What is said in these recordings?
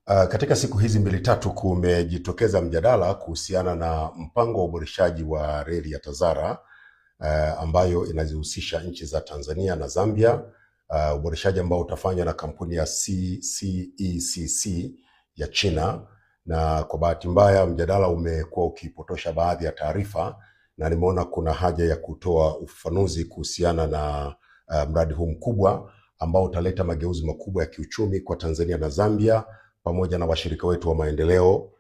Katika siku hizi mbili tatu kumejitokeza mjadala kuhusiana na mpango wa uboreshaji wa reli ya TAZARA ambayo inazihusisha nchi za Tanzania na Zambia, uboreshaji ambao utafanywa na kampuni ya CECC ya China. Na kwa bahati mbaya mjadala umekuwa ukipotosha baadhi ya taarifa, na nimeona kuna haja ya kutoa ufafanuzi kuhusiana na mradi huu mkubwa ambao utaleta mageuzi makubwa ya kiuchumi kwa Tanzania na Zambia pamoja na washirika wetu wa maendeleo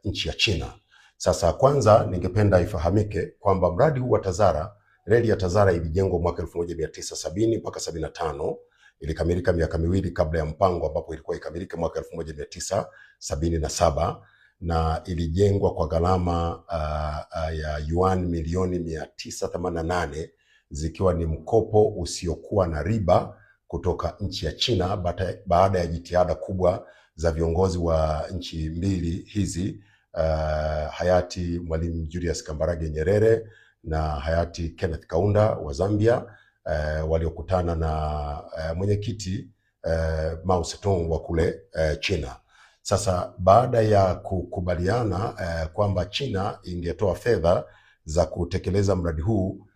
nchi ya China. Sasa kwanza ningependa ifahamike kwamba mradi huu wa TAZARA, reli ya TAZARA ilijengwa mwaka 1970 mpaka 75, ilikamilika miaka miwili kabla ya mpango ambapo ilikuwa ikamilike mwaka 1977, na ilijengwa kwa gharama ya yuan milioni 988 zikiwa ni mkopo usiokuwa na riba kutoka nchi ya China baada ya jitihada kubwa za viongozi wa nchi mbili hizi, hayati Mwalimu Julius Kambarage Nyerere na hayati Kenneth Kaunda wa Zambia, waliokutana na mwenyekiti Mao Zedong wa kule China. Sasa baada ya kukubaliana kwamba China ingetoa fedha za kutekeleza mradi huu,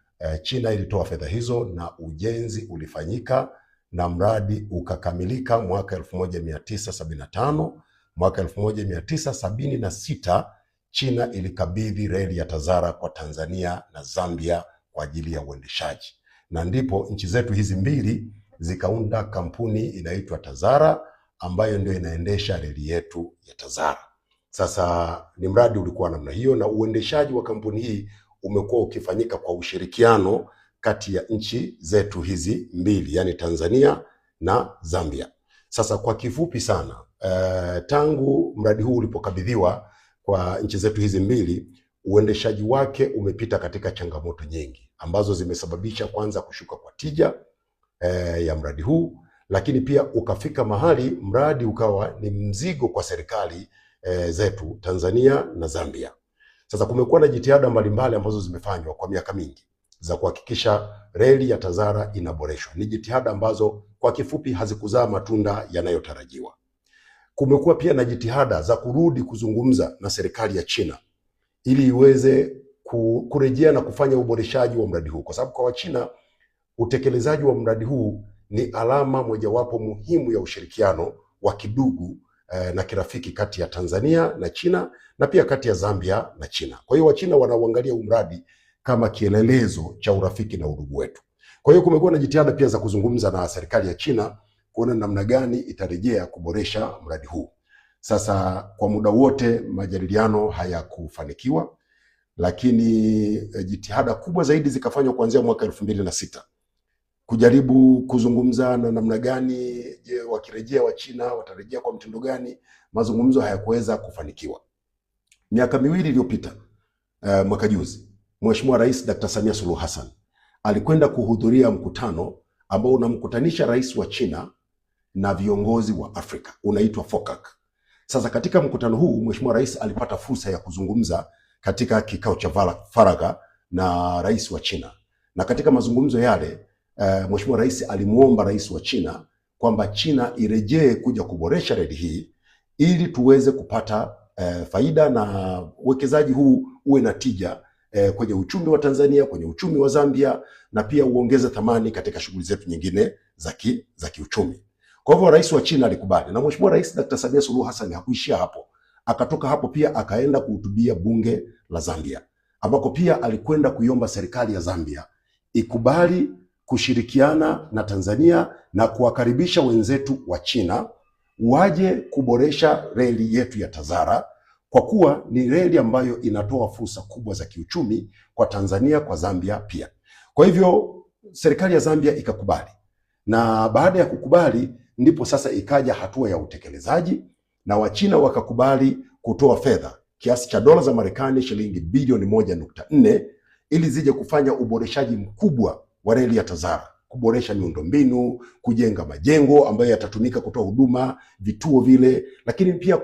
China ilitoa fedha hizo na ujenzi ulifanyika na mradi ukakamilika mwaka 1975. Mwaka 1976 China ilikabidhi reli ya TAZARA kwa Tanzania na Zambia kwa ajili ya uendeshaji, na ndipo nchi zetu hizi mbili zikaunda kampuni inaitwa TAZARA ambayo ndio inaendesha reli yetu ya TAZARA. Sasa ni mradi ulikuwa namna hiyo, na uendeshaji wa kampuni hii umekuwa ukifanyika kwa ushirikiano kati ya nchi zetu hizi mbili, yani Tanzania na Zambia. Sasa kwa kifupi sana, tangu mradi huu ulipokabidhiwa kwa nchi zetu hizi mbili, uendeshaji wake umepita katika changamoto nyingi ambazo zimesababisha kwanza kushuka kwa tija ya mradi huu, lakini pia ukafika mahali mradi ukawa ni mzigo kwa serikali zetu Tanzania na Zambia. Sasa kumekuwa na jitihada mbalimbali ambazo zimefanywa kwa miaka mingi za kuhakikisha reli ya TAZARA inaboreshwa. Ni jitihada ambazo kwa kifupi hazikuzaa matunda yanayotarajiwa. Kumekuwa pia na jitihada za kurudi kuzungumza na serikali ya China ili iweze kurejea na kufanya uboreshaji wa mradi huu, kwa sababu kwa Wachina utekelezaji wa mradi huu ni alama mojawapo muhimu ya ushirikiano wa kidugu na kirafiki kati ya Tanzania na China na pia kati ya Zambia na China. Kwa hiyo Wachina wanauangalia huu mradi kama kielelezo cha urafiki na udugu wetu. Kwa hiyo kumekuwa na jitihada pia za kuzungumza na serikali ya China kuona namna gani itarejea kuboresha mradi huu. Sasa kwa muda wote majadiliano hayakufanikiwa, lakini jitihada kubwa zaidi zikafanywa kuanzia mwaka 2006 kujaribu kuzungumza na namna gani wakirejea wa China watarejea kwa mtindo gani. Mazungumzo hayakuweza kufanikiwa. Miaka miwili iliyopita, mwaka juzi, Mheshimiwa Rais Dr. Samia Suluhu Hassan alikwenda kuhudhuria mkutano ambao unamkutanisha rais wa China na viongozi wa Afrika, unaitwa FOCAC. Sasa katika mkutano huu Mheshimiwa Rais alipata fursa ya kuzungumza katika kikao cha faragha na rais wa China, na katika mazungumzo yale Mheshimiwa Rais alimuomba rais wa China kwamba China irejee kuja kuboresha reli hii ili tuweze kupata faida na uwekezaji huu uwe na tija kwenye uchumi wa Tanzania, kwenye uchumi wa Zambia, na pia uongeze thamani katika shughuli zetu nyingine za kiuchumi. Kwa hivyo rais wa China alikubali, na Mheshimiwa Rais Dr. Samia Suluhu Hassan hakuishia hapo. Akatoka hapo pia akaenda kuhutubia bunge la Zambia, ambako pia alikwenda kuiomba serikali ya Zambia ikubali kushirikiana na Tanzania na kuwakaribisha wenzetu wa China waje kuboresha reli yetu ya TAZARA, kwa kuwa ni reli ambayo inatoa fursa kubwa za kiuchumi kwa Tanzania, kwa Zambia pia. Kwa hivyo serikali ya Zambia ikakubali, na baada ya kukubali ndipo sasa ikaja hatua ya utekelezaji, na Wachina wakakubali kutoa fedha kiasi cha dola za Marekani shilingi bilioni 1.4 ili zije kufanya uboreshaji mkubwa wa reli ya TAZARA, kuboresha miundombinu, kujenga majengo ambayo yatatumika kutoa huduma, vituo vile, lakini pia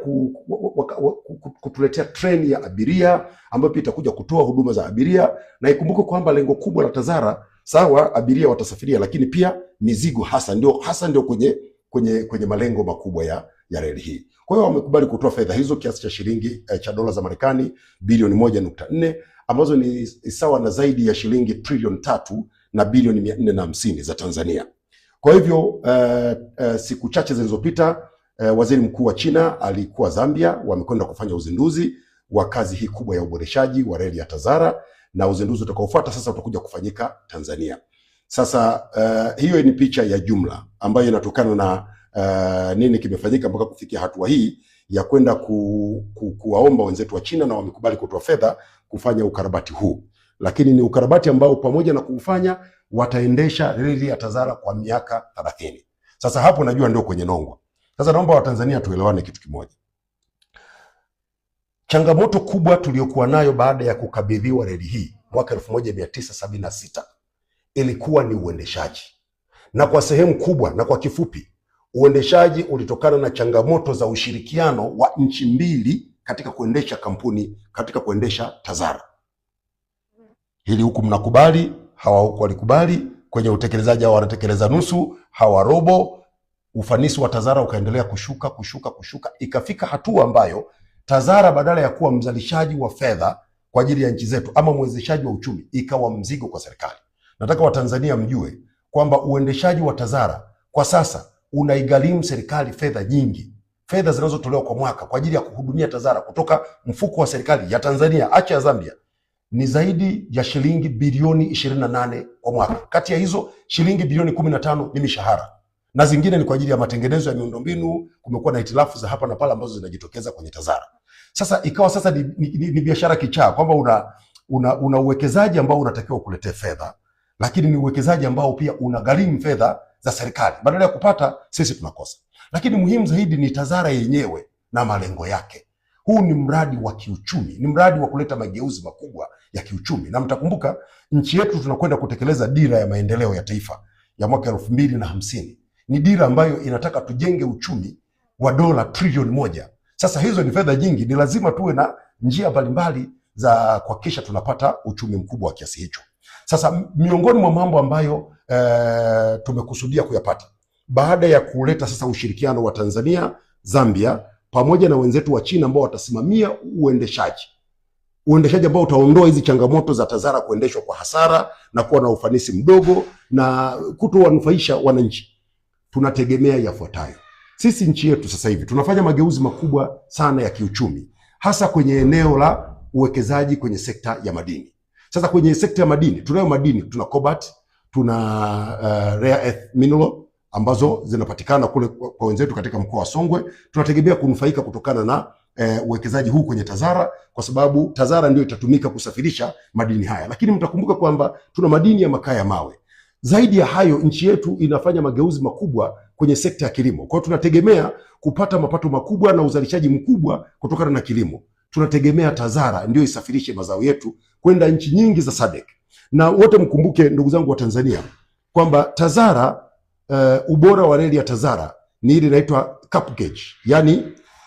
kutuletea treni ya abiria ambayo pia itakuja kutoa huduma za abiria. Na ikumbuke kwamba lengo kubwa la TAZARA, sawa abiria watasafiria, lakini pia mizigo hasa ndio kwenye kwenye malengo makubwa ya reli hii. Kwa hiyo wamekubali kutoa fedha hizo kiasi cha shilingi cha dola za Marekani bilioni 1.4 ambazo ni sawa na zaidi ya shilingi trilioni 3 na bilioni 450 za Tanzania. Kwa hivyo siku chache zilizopita waziri mkuu wa China alikuwa Zambia, wamekwenda kufanya uzinduzi wa kazi hii kubwa ya uboreshaji wa reli ya TAZARA, na uzinduzi utakaofuata sasa utakuja kufanyika Tanzania. Sasa hiyo ni picha ya jumla ambayo inatokana na nini kimefanyika mpaka kufikia hatua hii ya kwenda kuwaomba wenzetu wa China, na wamekubali kutoa fedha kufanya ukarabati huu. Lakini ni ukarabati ambao pamoja na kuufanya wataendesha reli ya TAZARA kwa miaka 30. Sasa hapo najua ndio kwenye nongwa. Sasa naomba Watanzania tuelewane kitu kimoja. Changamoto kubwa tuliyokuwa nayo baada ya kukabidhiwa reli hii mwaka 1976 ilikuwa ni uendeshaji. Na kwa sehemu kubwa na kwa kifupi, uendeshaji ulitokana na changamoto za ushirikiano wa nchi mbili katika kuendesha kampuni, katika kuendesha TAZARA. Hili huku mnakubali, hawa huku walikubali. Kwenye utekelezaji hawa wanatekeleza nusu, hawa robo. Ufanisi wa TAZARA ukaendelea kushuka. Ikafika hatua ambayo TAZARA badala ya kuwa mzalishaji wa fedha kwa ajili ya nchi zetu ama mwezeshaji wa uchumi, ikawa mzigo kwa serikali. Nataka Watanzania mjue kwamba uendeshaji wa TAZARA kwa sasa unaigharimu serikali fedha nyingi. Fedha zinazotolewa kwa mwaka kwa ajili ya kuhudumia TAZARA kutoka mfuko wa serikali ya Tanzania, acha ya Zambia, ni zaidi ya shilingi bilioni 28 kwa mwaka. Kati ya hizo shilingi bilioni 15 ni mishahara, na zingine ni kwa ajili ya matengenezo ya miundombinu. Kumekuwa na hitilafu za hapa na pale ambazo zinajitokeza kwenye TAZARA. Sasa ikawa sasa ni biashara kichaa, kwamba una uwekezaji ambao unatakiwa kuletea fedha, lakini ni uwekezaji ambao pia unagharimu fedha za serikali. Badala ya kupata, sisi tunakosa. Lakini muhimu zaidi ni TAZARA yenyewe na malengo yake. Huu ni mradi wa kiuchumi, ni mradi wa kuleta mageuzi makubwa ya kiuchumi. Na mtakumbuka nchi yetu tunakwenda kutekeleza dira ya maendeleo ya taifa ya mwaka 2050. Ni dira ambayo inataka tujenge uchumi wa dola trilioni 1. Sasa hizo ni fedha nyingi, ni lazima tuwe na njia mbalimbali za kuhakikisha tunapata uchumi mkubwa wa kiasi hicho. Sasa miongoni mwa mambo ambayo tumekusudia kuyapata baada ya kuleta sasa ushirikiano wa Tanzania, Zambia pamoja na wenzetu wa China ambao watasimamia uendeshaji ambao utaondoa hizi changamoto za TAZARA kuendeshwa kwa hasara na kuwa na ufanisi mdogo na kutowanufaisha wananchi, tunategemea yafuatayo. Sisi nchi yetu sasa hivi tunafanya mageuzi makubwa sana ya kiuchumi, hasa kwenye eneo la uwekezaji kwenye sekta ya madini. Sasa kwenye sekta ya madini, tunayo madini, tuna cobalt, tuna rare earth mineral ambazo zinapatikana kule kwa wenzetu katika mkoa wa Songwe. Tunategemea kunufaika kutokana na uwekezaji huu kwenye TAZARA, kwa sababu TAZARA ndio itatumika kusafirisha madini haya. Lakini mtakumbuka kwamba tuna madini ya makaa ya mawe. Zaidi ya hayo, nchi yetu inafanya mageuzi makubwa kwenye sekta ya kilimo. Kwa hiyo tunategemea kupata mapato makubwa na uzalishaji mkubwa kutokana na kilimo. Tunategemea TAZARA ndio isafirishe mazao yetu kwenda nchi nyingi za SADC. Na wote mkumbuke, ndugu zangu wa Tanzania, kwamba TAZARA ubora wa reli ya TAZARA ni ile inaitwa cap gauge. Yaani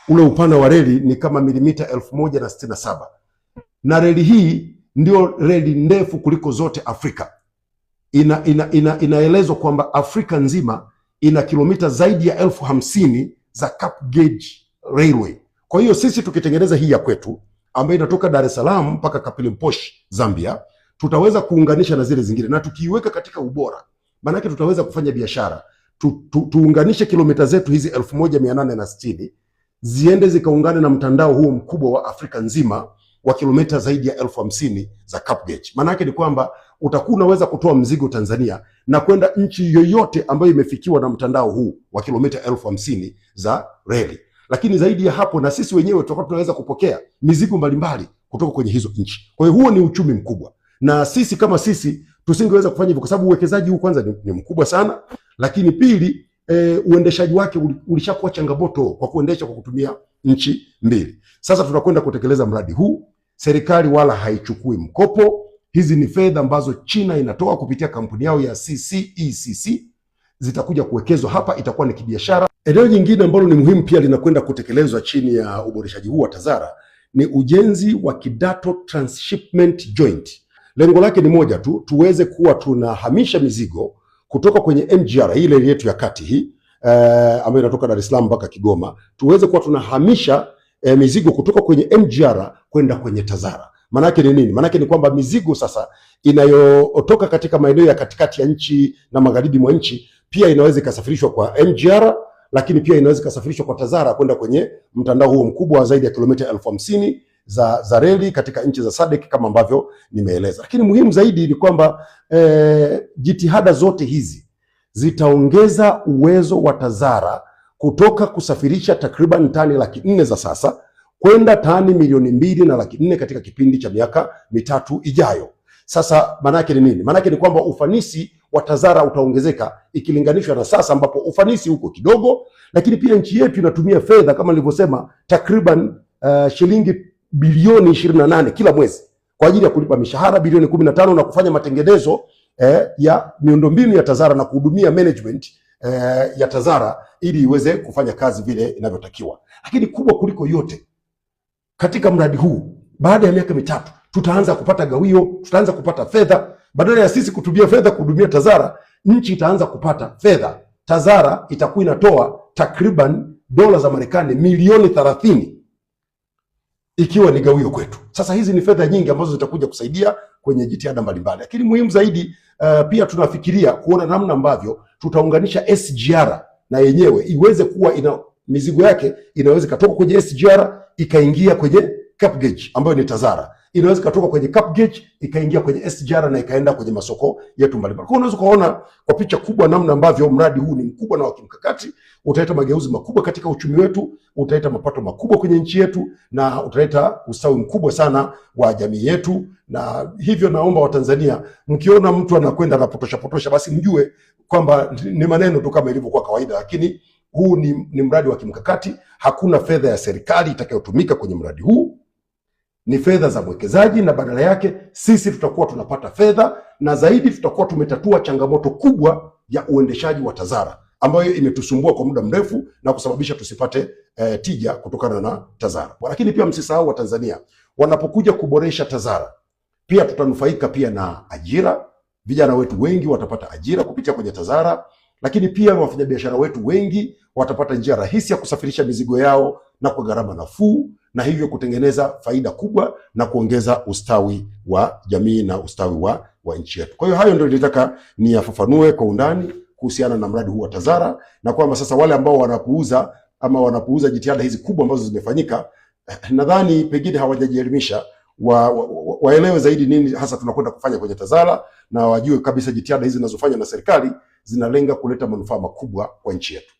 ule upana wa reli ni kama milimita 1067. Na reli hii ndio reli ndefu kuliko zote Afrika. Inaelezwa kwamba Afrika nzima ina kilomita zaidi ya 1050 za cap gauge railway. Kwa hiyo sisi tukitengeneza hii ya kwetu ambayo inatoka Dar es Salaam mpaka Kaplimposh Zambia, tutaweza kuunganisha na zile zingine, na tukiiweka katika ubora, maana yake tutaweza kufanya biashara. Tuunganishe kilomita zetu hizi 1860 ziende zikaungane na mtandao huo mkubwa wa Afrika nzima wa kilomita zaidi ya 1050 za cap gauge. Maana yake ni kwamba utakuwa unaweza kutoa mzigo Tanzania na kwenda nchi yoyote ambayo imefikiwa na mtandao huu wa kilomita 1050 za reli. Lakini zaidi ya hapo, na sisi wenyewe tutakuwa tunaweza kupokea mizigo mbalimbali kutoka kwenye hizo nchi. Kwa hiyo huo ni uchumi mkubwa, na sisi kama sisi tusingeweza kufanya hivyo kwa sababu uwekezaji huu kwanza ni mkubwa sana, lakini pili uendeshaji wake ulishakuwa changamoto kwa kuendesha kwa kutumia nchi mbili. Sasa tunakwenda kutekeleza mradi huu. Serikali wala haichukui mkopo. Hizi ni fedha ambazo China inatoa kupitia kampuni yao ya CCECC, zitakuja kuwekezwa hapa, itakuwa ni kibiashara. Eneo jingine ambalo ni muhimu pia linakwenda kutekelezwa chini ya uboreshaji huu wa TAZARA ni ujenzi wa Kidato Transshipment Joint. Lengo lake ni moja tu, tuweze kuwa tunahamisha mizigo kutoka kwenye MGR ile yetu ya kati hii ambayo inatoka Dar es Salaam mpaka Kigoma, tuweze kuwa tunahamisha mizigo kutoka kwenye MGR kwenda kwenye TAZARA. Manake ni nini? Manake ni kwamba mizigo sasa inayotoka katika maeneo ya katikati ya nchi na magharibi mwa nchi pia inaweza ikasafirishwa kwa MGR, lakini pia inaweza ikasafirishwa kwa TAZARA kwenda kwenye mtandao huo mkubwa wa zaidi ya kilomita 50,000 za reli katika nchi za SADC kama ambavyo nimeeleza. Lakini muhimu zaidi ni kwamba jitihada zote hizi zitaongeza uwezo wa TAZARA kutoka kusafirisha takriban tani 400,000 za sasa kwenda tani 2,400,000 katika kipindi cha miaka mitatu ijayo. Sasa manake ni nini? Manake ni kwamba ufanisi wa TAZARA utaongezeka ikilinganishwa na sasa ambapo ufanisi huko kidogo, lakini pia nchi yetu inatumia fedha kama nilivyosema takriban shilingi bilioni 28 kila mwezi kwa ajili ya kulipa mishahara bilioni 15 na kufanya matengenezo ya miundombinu ya TAZARA na kuhudumia management ya TAZARA ili iweze kufanya kazi vile inavyotakiwa. Lakini kubwa kuliko yote, katika mradi huu baada ya miaka mitatu tutaanza kupata gawio, tutaanza kupata fedha. Badala ya sisi kutumia fedha kuhudumia TAZARA, nchi itaanza kupata fedha. TAZARA itakuwa inatoa takriban dola za Marekani milioni 30 ikiwa ni gawio kwetu. Sasa hizi ni fedha nyingi ambazo zitakuja kusaidia kwenye jitihada mbalimbali. Lakini muhimu zaidi pia tunafikiria kuona namna ambavyo tutaunganisha SGR na yenyewe iweze kuwa ina mizigo yake inaweza katoka kwenye SGR ikaingia kwenye Cap Gauge ambayo ni TAZARA. Inaweza katoka kwenye Cap Gauge ikaingia kwenye SGR na ikaenda kwenye masoko yetu mbalimbali. Kwa unaweza kuona kwa picha kubwa namna ambavyo mradi huu ni mkubwa na wa kimkakati, utaleta mageuzi makubwa katika uchumi wetu, utaleta mapato makubwa kwenye nchi yetu na utaleta ustawi mkubwa sana wa jamii yetu. Na hivyo naomba Watanzania, mkiona mtu anakwenda anapotosha basi mjue kwamba ni maneno tu kama ilivyokuwa kawaida, lakini huu ni mradi wa kimkakati. Hakuna fedha ya serikali itakayotumika kwenye mradi huu, ni fedha za mwekezaji, na badala yake sisi tutakuwa tunapata fedha, na zaidi tutakuwa tumetatua changamoto kubwa ya uendeshaji wa TAZARA ambayo imetusumbua kwa muda mrefu na kusababisha tusipate tija kutokana na TAZARA. Lakini pia msisahau Watanzania, wanapokuja kuboresha TAZARA pia tutanufaika pia na ajira. Vijana wetu wengi watapata ajira kupitia kwenye TAZARA, lakini pia wafanyabiashara wetu wengi watapata njia rahisi ya kusafirisha mizigo yao na kwa gharama nafuu, na hivyo kutengeneza faida kubwa na kuongeza ustawi wa jamii na ustawi wa nchi yetu. Kwa hiyo hayo ndio nilitaka niyafafanue kwa undani kuhusiana na mradi huu wa TAZARA, na kwamba sasa wale ambao wanapuuza jitihada hizi kubwa ambazo zimefanyika, nadhani pengine hawajajielimisha, waelewe zaidi nini hasa tunakwenda kufanya kwenye TAZARA, na wajue kabisa jitihada hizi zinazofanywa na serikali zinalenga kuleta manufaa makubwa kwa nchi yetu.